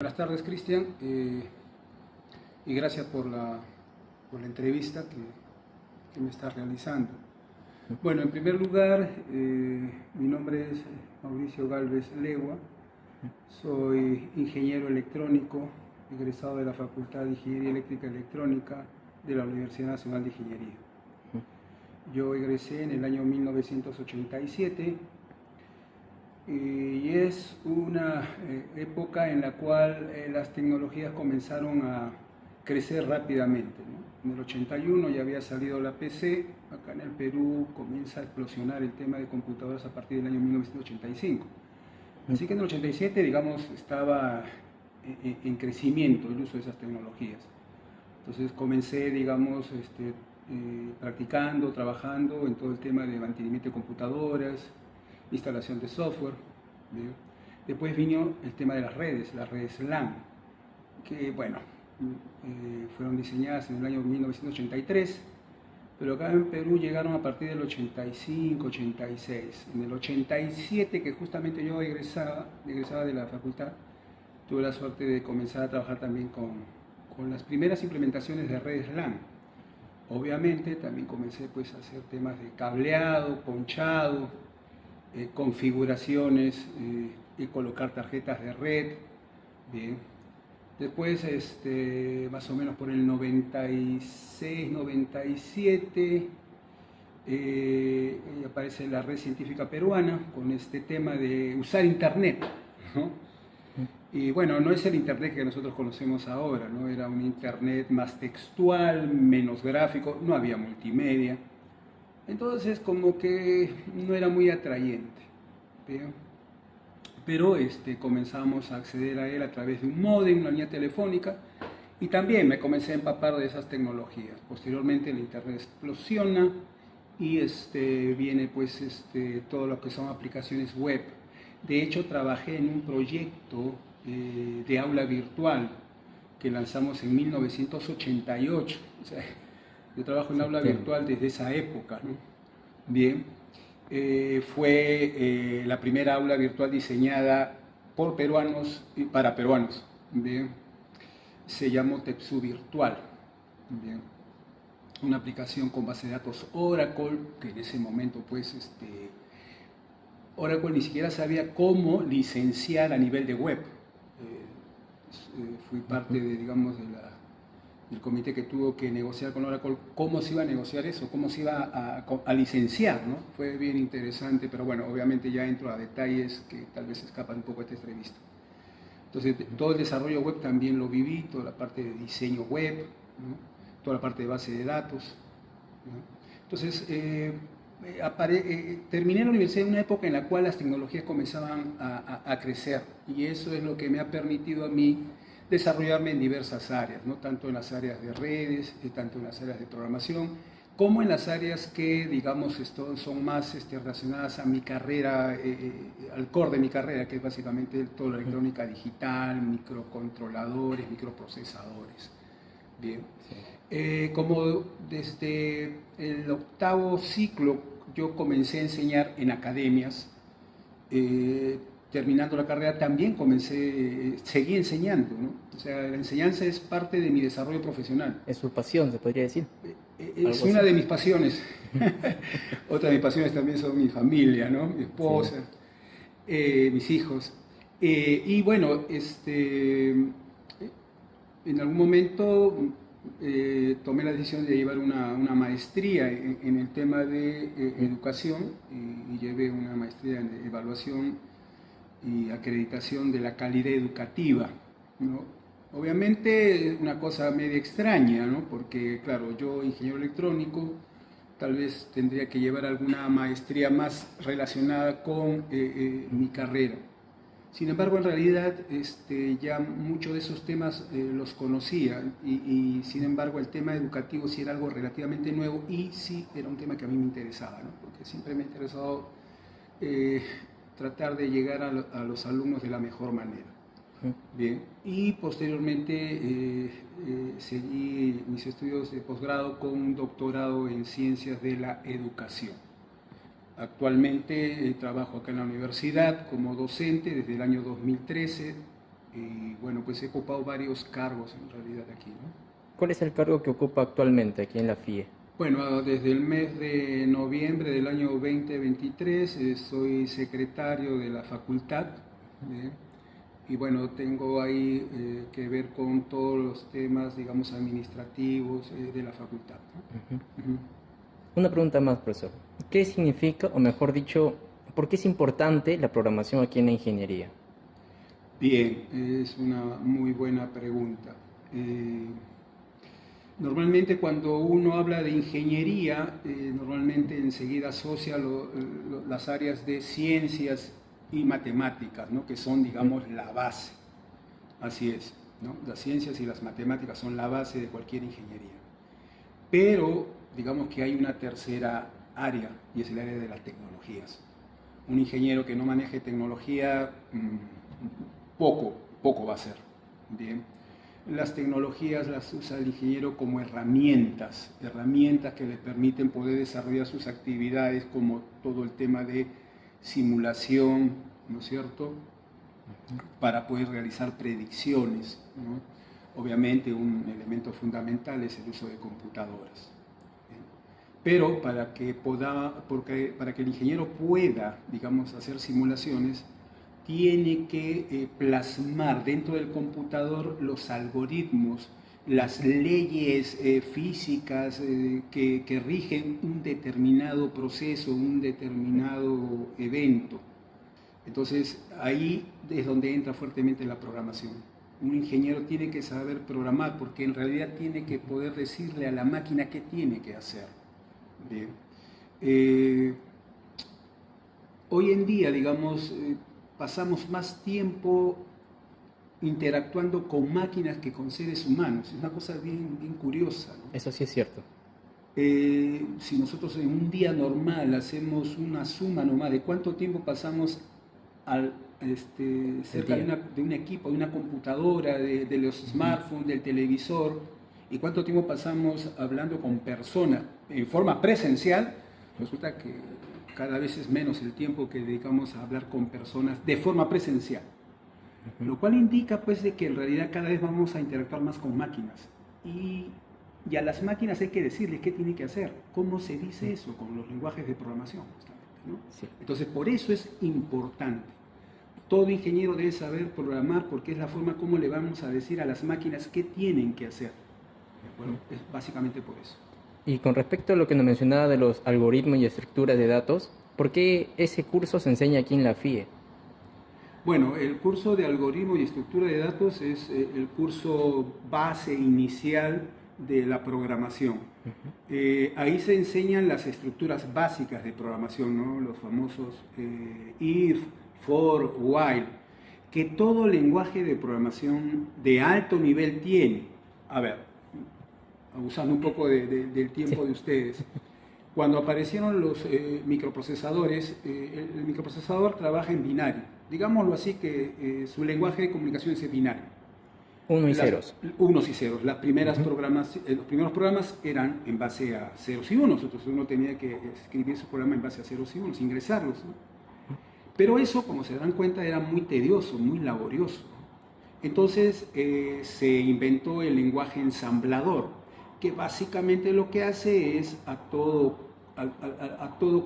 Buenas tardes, Cristian, y gracias por la entrevista que me estás realizando. Bueno, en primer lugar, mi nombre es Mauricio Galvez Legua, soy ingeniero electrónico, egresado de la Facultad de Ingeniería Eléctrica y Electrónica de la Universidad Nacional de Ingeniería. Yo egresé en el año 1987. Y es una época en la cual las tecnologías comenzaron a crecer rápidamente, ¿no? En el 81 ya había salido la PC, acá en el Perú comienza a explosionar el tema de computadoras a partir del año 1985. Así que en el 87, digamos, estaba en crecimiento el uso de esas tecnologías. Entonces comencé, digamos, practicando, trabajando en todo el tema de mantenimiento de computadoras, instalación de software. ¿Bien? Después vino el tema de las redes LAN, que bueno, fueron diseñadas en el año 1983, pero acá en Perú llegaron a partir del 85, 86. En el 87, que justamente yo egresaba de la facultad, tuve la suerte de comenzar a trabajar también con las primeras implementaciones de redes LAN. Obviamente también comencé pues, a hacer temas de cableado, ponchado, configuraciones y colocar tarjetas de red. Bien. Después, más o menos por el 96, 97, aparece la Red Científica Peruana con este tema de usar Internet, ¿no? Y bueno, no es el Internet que nosotros conocemos ahora, ¿no? Era un Internet más textual, menos gráfico, no había multimedia. Entonces como que no era muy atrayente, ¿bien? Pero comenzamos a acceder a él a través de un módem, una línea telefónica, y también me comencé a empapar de esas tecnologías. Posteriormente el internet explosiona y viene pues todo lo que son aplicaciones web. De hecho trabajé en un proyecto de aula virtual que lanzamos en 1988. O sea, yo trabajo en aula virtual desde esa época, ¿no? Bien, fue la primera aula virtual diseñada por peruanos y para peruanos. Bien, se llamó Tepsu Virtual. Bien, una aplicación con base de datos Oracle, que en ese momento pues Oracle ni siquiera sabía cómo licenciar a nivel de web. Fui parte de, digamos, del comité que tuvo que negociar con Oracle cómo se iba a negociar eso, cómo se iba a licenciar, ¿no? Fue bien interesante, pero bueno, obviamente ya entro a detalles que tal vez escapan un poco de esta entrevista. Entonces, todo el desarrollo web también lo viví, toda la parte de diseño web, ¿no? Toda la parte de base de datos, ¿no? Entonces, terminé la universidad en una época en la cual las tecnologías comenzaban a crecer, y eso es lo que me ha permitido a mí desarrollarme en diversas áreas, ¿no? Tanto en las áreas de redes, tanto en las áreas de programación, como en las áreas que, digamos, son más relacionadas a mi carrera, al core de mi carrera, que es básicamente toda la electrónica digital, microcontroladores, microprocesadores. Bien. Como desde el octavo ciclo yo comencé a enseñar en academias, terminando la carrera también seguí enseñando, ¿no? O sea, la enseñanza es parte de mi desarrollo profesional. Es su pasión, se podría decir. Es una de mis pasiones. Otra de mis pasiones también son mi familia, ¿no? Mi esposa, sí. Mis hijos. Y bueno, en algún momento tomé la decisión de llevar una maestría en el tema de educación y llevé una maestría en evaluación y acreditación de la calidad educativa, ¿no? Obviamente una cosa media extraña, ¿no? Porque claro, yo ingeniero electrónico, tal vez tendría que llevar alguna maestría más relacionada con mi carrera. Sin embargo, en realidad ya muchos de esos temas los conocía y sin embargo el tema educativo sí era algo relativamente nuevo y sí era un tema que a mí me interesaba, ¿no? Porque siempre me ha interesado tratar de llegar a los alumnos de la mejor manera. Bien, y posteriormente seguí mis estudios de posgrado con un doctorado en ciencias de la educación. Actualmente trabajo acá en la universidad como docente desde el año 2013 Y bueno, pues he ocupado varios cargos en realidad aquí, ¿no? ¿Cuál es el cargo que ocupa actualmente aquí en la FIE? Bueno, desde el mes de noviembre del año 2023 soy secretario de la facultad, ¿eh? Y bueno, tengo ahí que ver con todos los temas, digamos, administrativos de la facultad, Ujú. ¿no? Ujú. Una pregunta más, profesor. ¿Qué significa, o mejor dicho, por qué es importante la programación aquí en la ingeniería? Bien, es una muy buena pregunta. Eh, Normalmente cuando uno habla de ingeniería, normalmente enseguida asocia las áreas de ciencias y matemáticas, ¿no? Que son, digamos, la base. Así es, ¿no? Las ciencias y las matemáticas son la base de cualquier ingeniería. Pero digamos que hay una tercera área y es el área de las tecnologías. Un ingeniero que no maneje tecnología, poco va a ser. Bien. Las tecnologías las usa el ingeniero como herramientas que le permiten poder desarrollar sus actividades, como todo el tema de simulación, ¿no es cierto?, para poder realizar predicciones, ¿no? Obviamente un elemento fundamental es el uso de computadoras. Pero para que el ingeniero pueda, digamos, hacer simulaciones, tiene que plasmar dentro del computador los algoritmos, las leyes físicas que rigen un determinado proceso, un determinado evento. Entonces ahí es donde entra fuertemente la programación. Un ingeniero tiene que saber programar porque en realidad tiene que poder decirle a la máquina qué tiene que hacer. Bien. Eh, Hoy en día, digamos, pasamos más tiempo interactuando con máquinas que con seres humanos. Es una cosa bien curiosa, ¿no? Eso sí es cierto. Si nosotros en un día normal hacemos una suma nomás de cuánto tiempo pasamos cerca de un equipo, de una computadora, de los smartphones, del televisor, y cuánto tiempo pasamos hablando con personas en forma presencial, resulta que cada vez es menos el tiempo que dedicamos a hablar con personas de forma presencial. Lo cual indica pues de que en realidad cada vez vamos a interactuar más con máquinas. Y a las máquinas hay que decirles qué tienen que hacer. ¿Cómo se dice eso? Con los lenguajes de programación, justamente, ¿no? Sí. Entonces, por eso es importante. Todo ingeniero debe saber programar porque es la forma como le vamos a decir a las máquinas qué tienen que hacer. ¿De acuerdo? Es básicamente por eso. Y con respecto a lo que nos mencionaba de los algoritmos y estructuras de datos, ¿por qué ese curso se enseña aquí en la FIE? Bueno, el curso de algoritmo y estructura de datos es el curso base inicial de la programación. Ahí se enseñan las estructuras básicas de programación, ¿no? Los famosos if, for, while, que todo lenguaje de programación de alto nivel tiene. A ver, abusando un poco del tiempo de ustedes. Cuando aparecieron los microprocesadores, el microprocesador trabaja en binario. Digámoslo así, que su lenguaje de comunicación es binario. Unos y ceros. Unos y ceros. Los primeros programas eran en base a ceros y unos. Entonces uno tenía que escribir su programa en base a ceros y unos, ingresarlos, ¿no? Pero eso, como se dan cuenta, era muy tedioso, muy laborioso. Entonces se inventó el lenguaje ensamblador, que básicamente lo que hace es a todo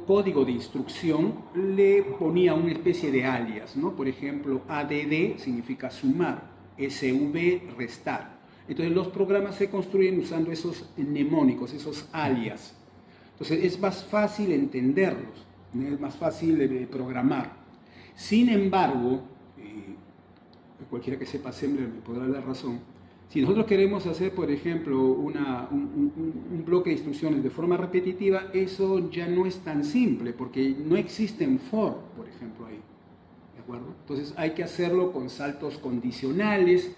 código de instrucción le ponía una especie de alias, ¿no? Por ejemplo, ADD significa sumar, SV restar. Entonces los programas se construyen usando esos mnemónicos, esos alias. Entonces es más fácil entenderlos, ¿no? Es más fácil programar. Sin embargo, cualquiera que sepa Assembler me podrá dar razón, si nosotros queremos hacer, por ejemplo, un bloque de instrucciones de forma repetitiva, eso ya no es tan simple, porque no existen for, por ejemplo, ahí. ¿De acuerdo? Entonces hay que hacerlo con saltos condicionales.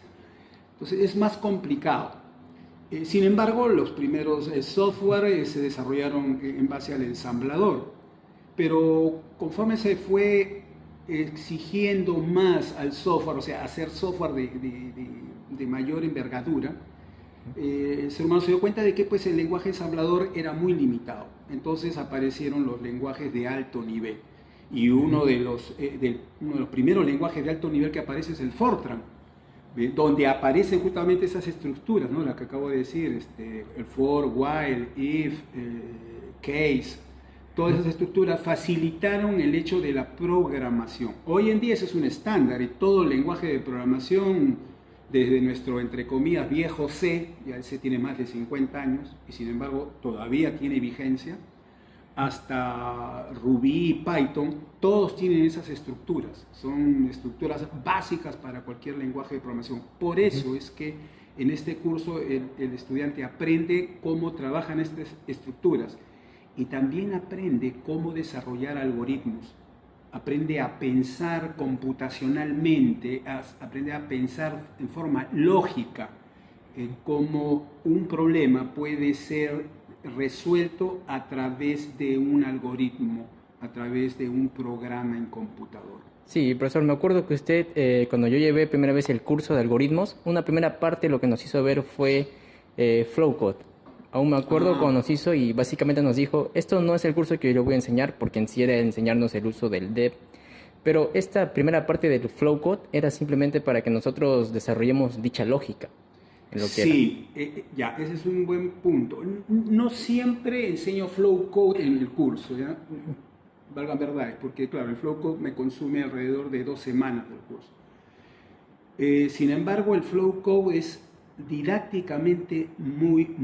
Entonces es más complicado. Sin embargo, los primeros software se desarrollaron en base al ensamblador. Pero conforme se fue exigiendo más al software, o sea, hacer software de mayor envergadura, el ser humano se dio cuenta de que pues, el lenguaje ensamblador era muy limitado. Entonces aparecieron los lenguajes de alto nivel. Y uno de los primeros lenguajes de alto nivel que aparece es el Fortran. donde aparecen justamente esas estructuras, ¿no? La que acabo de decir, el for, while, if, case, todas esas estructuras facilitaron el hecho de la programación. Hoy en día eso es un estándar y todo el lenguaje de programación, desde nuestro, entre comillas, viejo C, ya el C tiene más de 50 años y sin embargo todavía tiene vigencia, hasta Ruby y Python, todos tienen esas estructuras. Son estructuras básicas para cualquier lenguaje de programación. Por eso es que en este curso el estudiante aprende cómo trabajan estas estructuras y también aprende cómo desarrollar algoritmos. Aprende a pensar computacionalmente, aprende a pensar en forma lógica cómo un problema puede ser resuelto a través de un algoritmo, a través de un programa en computador. Sí, profesor, me acuerdo que usted, cuando yo llevé primera vez el curso de algoritmos, una primera parte lo que nos hizo ver fue Flowcode. Aún me acuerdo cuando nos hizo y básicamente nos dijo, esto no es el curso que yo le voy a enseñar, porque en sí era enseñarnos el uso del dev. Pero esta primera parte del Flowcode era simplemente para que nosotros desarrollemos dicha lógica. Sí, ya, ese es un buen punto. No siempre enseño Flowcode en el curso, ¿ya? Valgan verdades, porque claro, el Flowcode me consume alrededor de 2 semanas del curso. Sin embargo, el Flowcode es didácticamente muy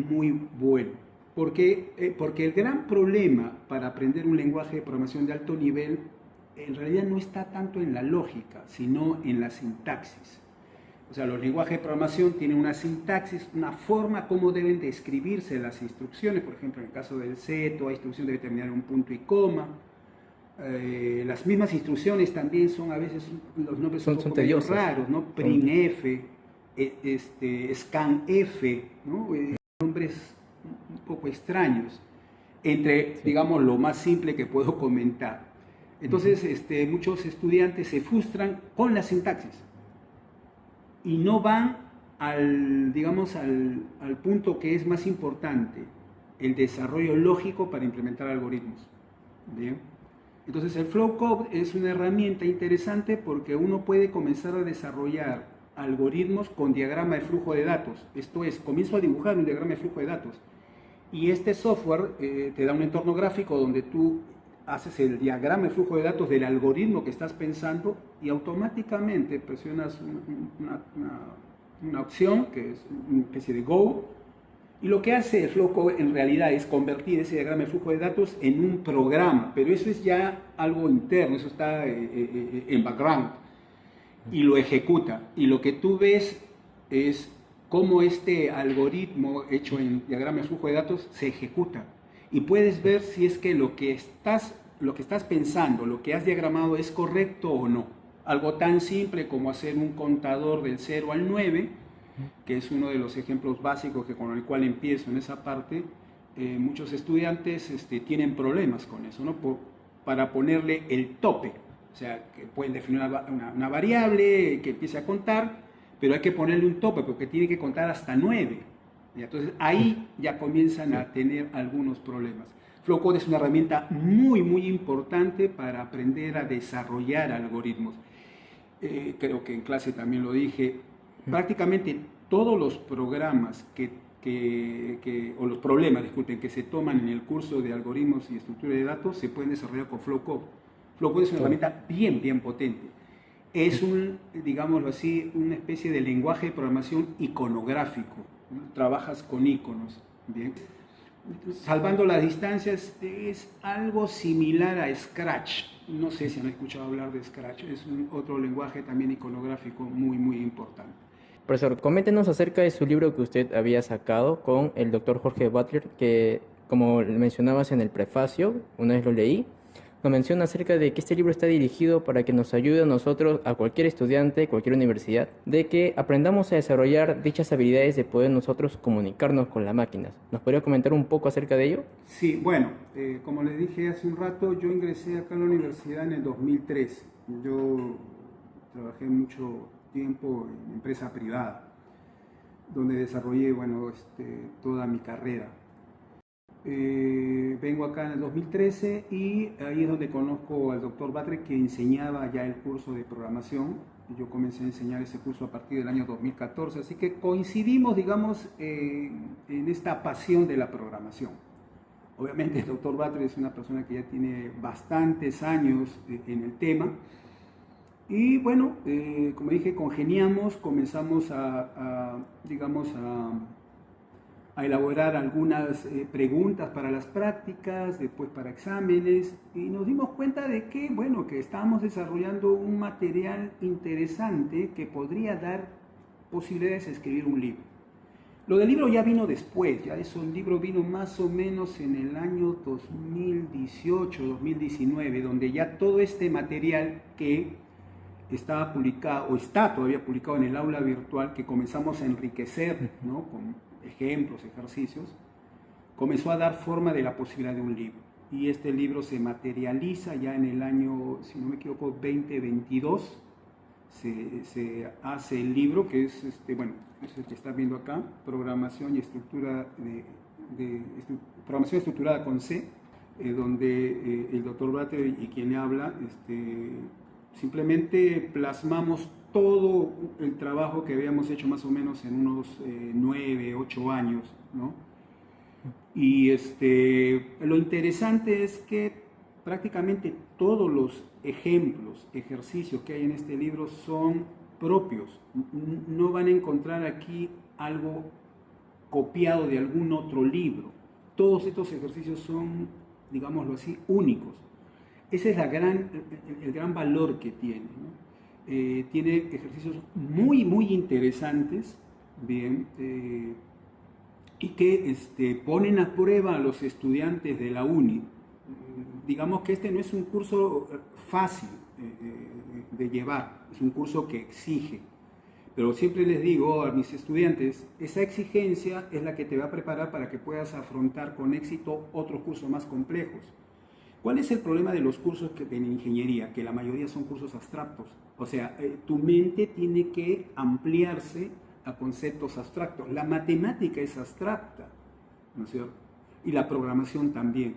bueno. Porque el gran problema para aprender un lenguaje de programación de alto nivel en realidad no está tanto en la lógica, sino en la sintaxis. O sea, los lenguajes de programación tienen una sintaxis, una forma como deben de escribirse las instrucciones. Por ejemplo, en el caso del C, toda instrucción debe terminar en un punto y coma. Las mismas instrucciones también son a veces, los nombres son un poco medio raros, ¿no? Printf, scanf, ¿no? Nombres un poco extraños, entre, digamos, lo más simple que puedo comentar. Entonces, muchos estudiantes se frustran con la sintaxis y no van al punto que es más importante, el desarrollo lógico para implementar algoritmos. ¿Bien? Entonces el Flowcode es una herramienta interesante porque uno puede comenzar a desarrollar algoritmos con diagrama de flujo de datos. Esto es, comienzo a dibujar un diagrama de flujo de datos y este software te da un entorno gráfico donde tú haces el diagrama de flujo de datos del algoritmo que estás pensando y automáticamente presionas una opción que es una especie de Go, y lo que hace el Flowcode en realidad es convertir ese diagrama de flujo de datos en un programa, pero eso es ya algo interno, eso está en background y lo ejecuta, y lo que tú ves es cómo este algoritmo hecho en diagrama de flujo de datos se ejecuta. Y puedes ver si es que lo que estás pensando, lo que has diagramado es correcto o no. Algo tan simple como hacer un contador del 0 al 9, que es uno de los ejemplos básicos con el cual empiezo en esa parte. Muchos estudiantes tienen problemas con eso, ¿no? Para ponerle el tope. O sea, que pueden definir una variable que empiece a contar, pero hay que ponerle un tope porque tiene que contar hasta 9. Y entonces ahí ya comienzan a tener algunos problemas. Flowcode es una herramienta muy importante para aprender a desarrollar algoritmos. Creo que en clase también lo dije. Prácticamente todos los programas o los problemas, disculpen, que se toman en el curso de algoritmos y estructura de datos se pueden desarrollar con Flowcode. Flowcode es una herramienta bien potente. Es digámoslo así, una especie de lenguaje de programación iconográfico. Trabajas con iconos, ¿bien? Salvando las distancias, es algo similar a Scratch. No sé si han escuchado hablar de Scratch, es otro lenguaje también iconográfico muy importante. Profesor, coméntenos acerca de su libro que usted había sacado con el doctor Jorge Butler, que como mencionabas en el prefacio, una vez lo leí, nos menciona acerca de que este libro está dirigido para que nos ayude a nosotros, a cualquier estudiante, cualquier universidad, de que aprendamos a desarrollar dichas habilidades de poder nosotros comunicarnos con las máquinas. ¿Nos podría comentar un poco acerca de ello? Sí, bueno, como les dije hace un rato, yo ingresé acá a la universidad en el 2003. Yo trabajé mucho tiempo en empresa privada, donde desarrollé, toda mi carrera. Vengo acá en el 2013 y ahí es donde conozco al doctor Butler, que enseñaba ya el curso de programación Yo comencé a enseñar ese curso a partir del año 2014, así que coincidimos, digamos, en esta pasión de la programación. Obviamente el doctor Butler es una persona que ya tiene bastantes años en el tema. Y bueno, como dije, congeniamos, comenzamos digamos, a elaborar algunas preguntas para las prácticas, después para exámenes, y nos dimos cuenta de que, bueno, que estábamos desarrollando un material interesante que podría dar posibilidades de escribir un libro. Lo del libro ya vino después, ya eso, el libro vino más o menos en el año 2018, 2019, donde ya todo este material que estaba publicado, o está todavía publicado en el aula virtual, que comenzamos a enriquecer, ¿no?, con ejemplos, ejercicios, comenzó a dar forma de la posibilidad de un libro. Y este libro se materializa ya en el año, si no me equivoco, 2022, se hace el libro, que es, bueno, es el que está viendo acá, Programación y Estructura Programación Estructurada con C, donde el doctor Butler y quien le habla, simplemente plasmamos todo el trabajo que habíamos hecho más o menos en unos 9, 8 años, ¿no? Y lo interesante es que prácticamente todos los ejemplos, ejercicios que hay en este libro son propios. No van a encontrar aquí algo copiado de algún otro libro. Todos estos ejercicios son, digámoslo así, únicos. Ese es el gran valor que tiene, ¿no? Tiene ejercicios muy, muy interesantes, bien, y que ponen a prueba a los estudiantes de la UNI. Digamos que este no es un curso fácil de llevar, es un curso que exige. Pero siempre les digo a mis estudiantes, esa exigencia es la que te va a preparar para que puedas afrontar con éxito otros cursos más complejos. ¿Cuál es el problema de los cursos en ingeniería? Que la mayoría son cursos abstractos. O sea, tu mente tiene que ampliarse a conceptos abstractos. La matemática es abstracta, ¿no es cierto? Y la programación también.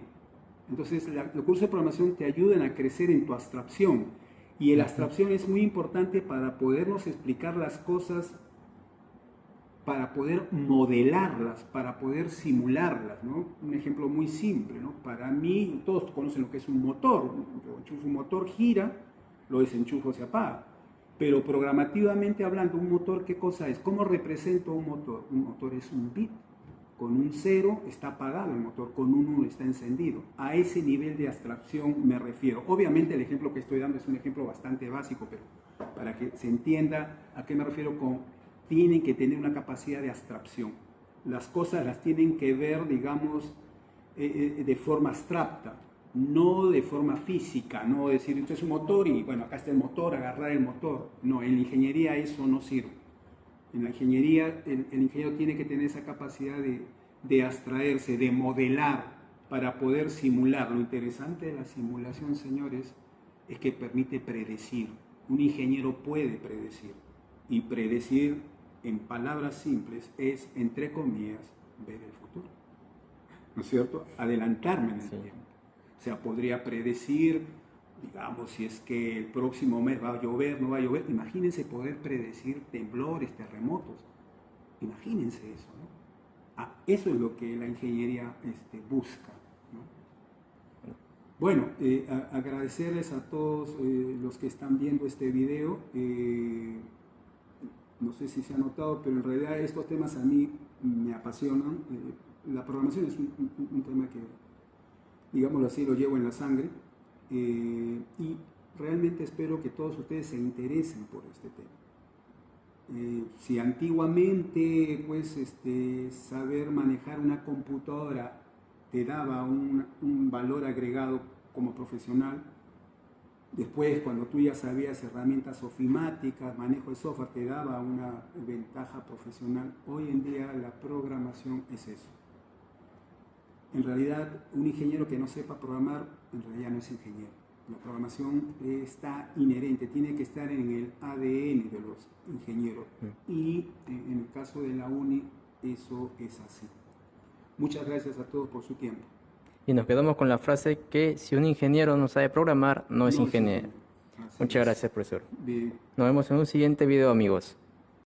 Entonces, los cursos de programación te ayudan a crecer en tu abstracción. Y la abstracción es muy importante para podernos explicar las cosas, para poder modelarlas, para poder simularlas, ¿no? Un ejemplo muy simple, ¿no? Para mí, todos conocen lo que es un motor. Yo enchufo un motor, gira, lo desenchufo, se apaga. Pero programativamente hablando, un motor, ¿qué cosa es? ¿Cómo represento un motor? Un motor es un bit. Con un 0 está apagado el motor, con un 1 está encendido. A ese nivel de abstracción me refiero. Obviamente el ejemplo que estoy dando es un ejemplo bastante básico, pero para que se entienda a qué me refiero con tienen que tener una capacidad de abstracción. Las cosas las tienen que ver, digamos, de forma abstracta, no de forma física, no decir esto es un motor y bueno, acá está el motor, agarrar el motor. No, en la ingeniería eso no sirve. En la ingeniería el ingeniero tiene que tener esa capacidad de abstraerse, de modelar para poder simular. Lo interesante de la simulación, señores, es que permite predecir. Un ingeniero puede predecir y predecir, en palabras simples, es, entre comillas, ver el futuro. ¿No es cierto? Adelantarme en el tiempo. O sea, podría predecir, digamos, si es que el próximo mes va a llover, no va a llover. Imagínense poder predecir temblores, terremotos. Imagínense eso, ¿no? Eso es lo que la ingeniería busca, ¿no? Bueno, agradecerles a todos los que están viendo este video. No sé si se ha notado, pero en realidad estos temas a mí me apasionan. La programación es un tema que, digámoslo así, lo llevo en la sangre. Y realmente espero que todos ustedes se interesen por este tema. Si antiguamente, pues, saber manejar una computadora te daba un valor agregado como profesional, después, cuando tú ya sabías herramientas ofimáticas, manejo de software, te daba una ventaja profesional. Hoy en día la programación es eso. En realidad, un ingeniero que no sepa programar, en realidad no es ingeniero. La programación está inherente, tiene que estar en el ADN de los ingenieros. Y en el caso de la UNI, eso es así. Muchas gracias a todos por su tiempo. Y nos quedamos con la frase que si un ingeniero no sabe programar, no es ingeniero. Así Muchas es. gracias, profesor. Bien. Nos vemos en un siguiente video, amigos.